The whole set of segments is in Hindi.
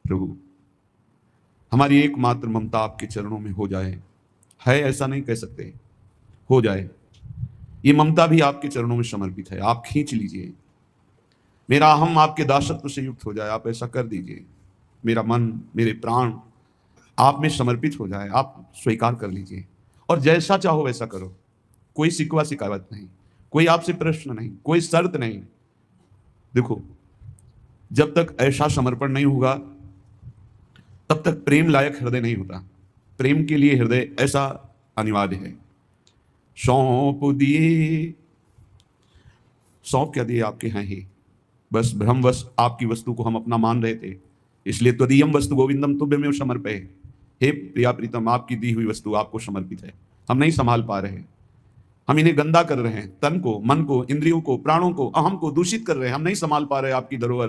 प्रभु हमारी एकमात्र ममता आपके चरणों में हो जाए। है ऐसा नहीं कह सकते, हो जाए। ये ममता भी आपके चरणों में समर्पित है। आप खींच लीजिए, मेरा अहम आपके दासत्व से युक्त हो जाए। आप ऐसा कर दीजिए, मेरा मन मेरे प्राण आप में समर्पित हो जाए। आप स्वीकार कर लीजिए और जैसा चाहो वैसा करो। कोई शिकवा शिकायत नहीं, कोई आपसे प्रश्न नहीं, कोई शर्त नहीं। देखो, जब तक ऐसा समर्पण नहीं होगा तब तक प्रेम लायक हृदय नहीं होता। प्रेम के लिए हृदय ऐसा अनिवार्य है। सौंप दिए, सौंप क्या दिए, आपके हैं ही, बस भ्रमवश आपकी वस्तु को हम अपना मान रहे थे, इसलिए त्वदीयम वस्तु गोविंदम तुभ्यमेव समर्पये। हे प्रिया प्रीतम, आपकी दी हुई वस्तु आपको समर्पित है। हम नहीं संभाल पा रहे हैं, हम इन्हें गंदा कर रहे हैं, तन को, मन को, इंद्रियों को, प्राणों को, अहम को दूषित कर रहे हैं। हम नहीं संभाल पा रहे आपकी धरोहर,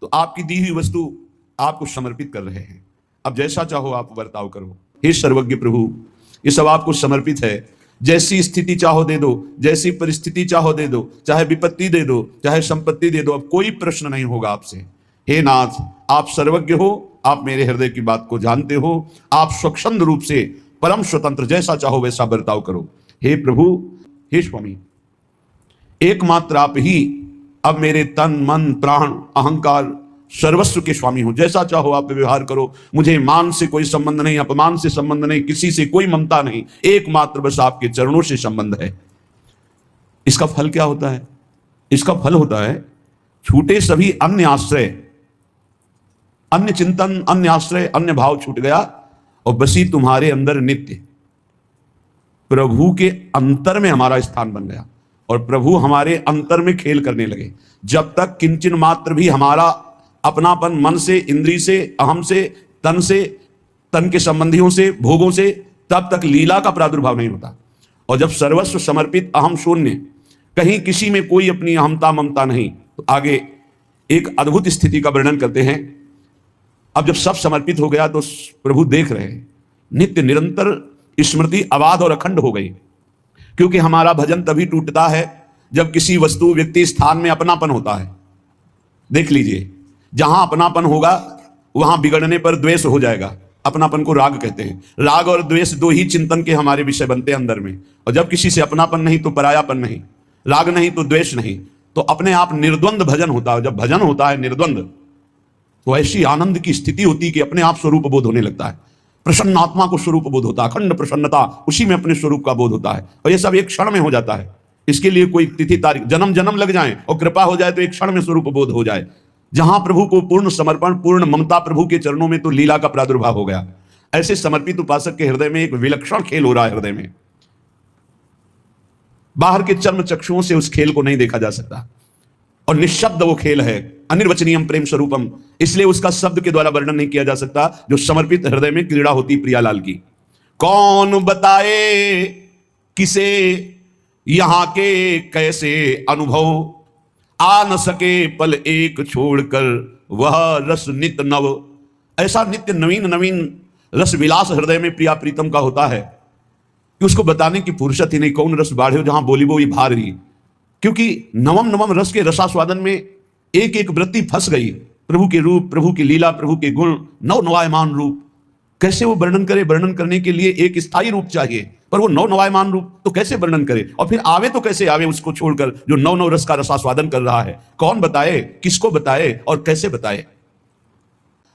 तो आपकी दी हुई वस्तु आपको समर्पित कर रहे हैं। अब जैसा चाहो आप बर्ताव करो। हे सर्वज्ञ प्रभु, ये सब आपको समर्पित है। जैसी स्थिति चाहो दे दो, जैसी परिस्थिति चाहो दे दो, चाहे विपत्ति दे दो, चाहे संपत्ति दे दो, अब कोई प्रश्न नहीं होगा आपसे। हे नाथ, आप सर्वज्ञ हो, आप मेरे हृदय की बात को जानते हो, आप स्वच्छंद रूप से परम स्वतंत्र, जैसा चाहो वैसा बर्ताव करो। हे प्रभु, हे स्वामी, एकमात्र आप ही अब मेरे तन मन प्राण अहंकार सर्वस्व के स्वामी हो। जैसा चाहो आप व्यवहार करो। मुझे मान से कोई संबंध नहीं, अपमान से संबंध नहीं, किसी से कोई ममता नहीं, एकमात्र बस आपके चरणों से संबंध है। इसका फल क्या होता है? इसका फल होता है छूटे सभी अन्य आश्रय, अन्य चिंतन, अन्य आश्रय, अन्य भाव छूट गया और बसी तुम्हारे अंदर नित्य। प्रभु के अंतर में हमारा स्थान बन गया और प्रभु हमारे अंतर में खेल करने लगे। जब तक किंचन मात्र भी हमारा अपनापन मन से, इंद्री से, अहम से, तन के संबंधियों से, भोगों से, तब तक लीला का प्रादुर्भाव नहीं होता। और जब सर्वस्व समर्पित, अहम शून्य, कहीं किसी में कोई अपनी अहमता ममता नहीं, तो आगे एक अद्भुत स्थिति का वर्णन करते हैं। अब जब सब समर्पित हो गया तो प्रभु देख रहे हैं, नित्य निरंतर स्मृति अबाध और अखंड हो गई। क्योंकि हमारा भजन तभी टूटता है जब किसी वस्तु, व्यक्ति, स्थान में अपनापन होता है। देख लीजिए, जहां अपनापन होगा वहां बिगड़ने पर द्वेष हो जाएगा। अपनापन को राग कहते हैं। राग और द्वेष दो ही चिंतन के हमारे विषय बनते हैं अंदर में। और जब किसी से अपनापन नहीं तो परायापन नहीं, राग नहीं तो द्वेष नहीं, तो अपने आप निर्द्वंद भजन होता है। जब भजन होता है निर्द्वंद, तो ऐसी आनंद की स्थिति होती है कि अपने आप स्वरूप बोध होने लगता है। प्रसन्न आत्मा को स्वरूप बोध होता है, अखंड प्रसन्नता, उसी में अपने स्वरूप का बोध होता है। और ये सब एक क्षण में हो जाता है। इसके लिए कोई तिथि तारीख, जन्म जन्म लग जाए और कृपा हो जाए तो एक क्षण में स्वरूप बोध हो जाए। जहां प्रभु को पूर्ण समर्पण, पूर्ण ममता प्रभु के चरणों में, तो लीला का प्रादुर्भाव हो गया। ऐसे समर्पित उपासक के हृदय में एक विलक्षण खेल हो रहा है। हृदय में बाहर के चर्म चक्षुओं से उस खेल को नहीं देखा जा सकता और निःशब्द वो खेल है, अनिर्वचनीयम प्रेम स्वरूपम। इसलिए उसका शब्द के द्वारा वर्णन नहीं किया जा सकता जो समर्पित हृदय में क्रीड़ा होती प्रियालाल की। कौन बताए किसे यहां के कैसे अनुभव, आ न सके पल एक छोड़कर वह रस नित नव। ऐसा नित्य नवीन नवीन रस विलास हृदय में प्रिया प्रीतम का होता है कि उसको बताने की फुर्सत ही नहीं। कौन रस बाढ़े जहां बोली वो ही भार रही। क्योंकि नवम नवम रस के रसास्वादन में एक एक वृत्ति फंस गई। प्रभु के रूप, प्रभु की लीला, प्रभु के गुण, नव नवायमान रूप। कैसे वो वर्णन करे? वर्णन करने के लिए एक स्थायी रूप चाहिए, पर वो नव नवायमान रूप तो कैसे वर्णन करे? और फिर आवे तो कैसे आवे उसको छोड़कर जो नव नव रस का रसास्वादन कर रहा है? कौन बताए, किसको बताए और कैसे बताए?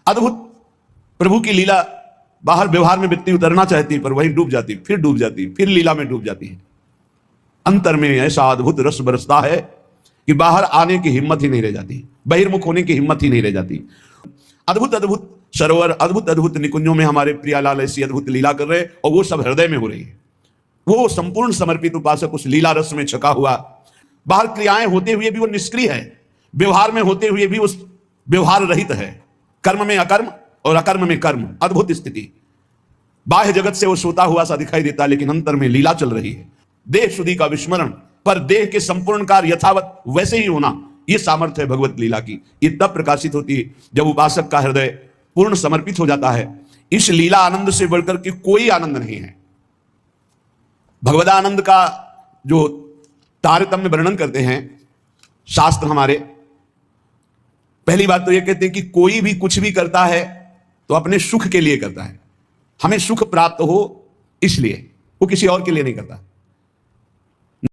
अद्भुत प्रभु की लीला। बाहर व्यवहार में व्यक्ति उतरना चाहती है पर वहीं डूब जाती, फिर डूब जाती, फिर लीला में डूब जाती है। अंतर में ऐसा अद्भुत रस बरसता है कि बाहर आने की हिम्मत ही नहीं रह जाती, बहिर्मुख होने की हिम्मत ही नहीं रह जाती। अद्भुत अद्भुत सरोवर, अद्भुत अद्भुत निकुंजों में हमारे प्रियालाल ऐसी अद्भुत लीला कर रहे हैं और वो सब हृदय में हो रही है। वो संपूर्ण समर्पित उपासक उस लीला रस में छका हुआ, बाहर क्रियाएं होते हुए भी वो निष्क्रिय है, व्यवहार में होते हुए भी उस व्यवहार रहित है, कर्म में अकर्म और अकर्म में कर्म। अद्भुत स्थिति। बाह्य जगत से वो सोता हुआ सा दिखाई देता लेकिन अंतर में लीला चल रही है। देह शुद्धि का विस्मरण, पर देह के संपूर्ण कार्य यथावत वैसे ही होना, ये सामर्थ्य है भगवत लीला की। ये तब प्रकाशित होती है जब उपासक का हृदय पूर्ण समर्पित हो जाता है। इस लीला आनंद से बढ़कर के कोई आनंद नहीं है। भगवदानंद का जो तारतम्य वर्णन करते हैं शास्त्र हमारे, पहली बात तो ये कहते हैं कि कोई भी कुछ भी करता है तो अपने सुख के लिए करता है, हमें सुख प्राप्त हो इसलिए, वो किसी और के लिए नहीं करता।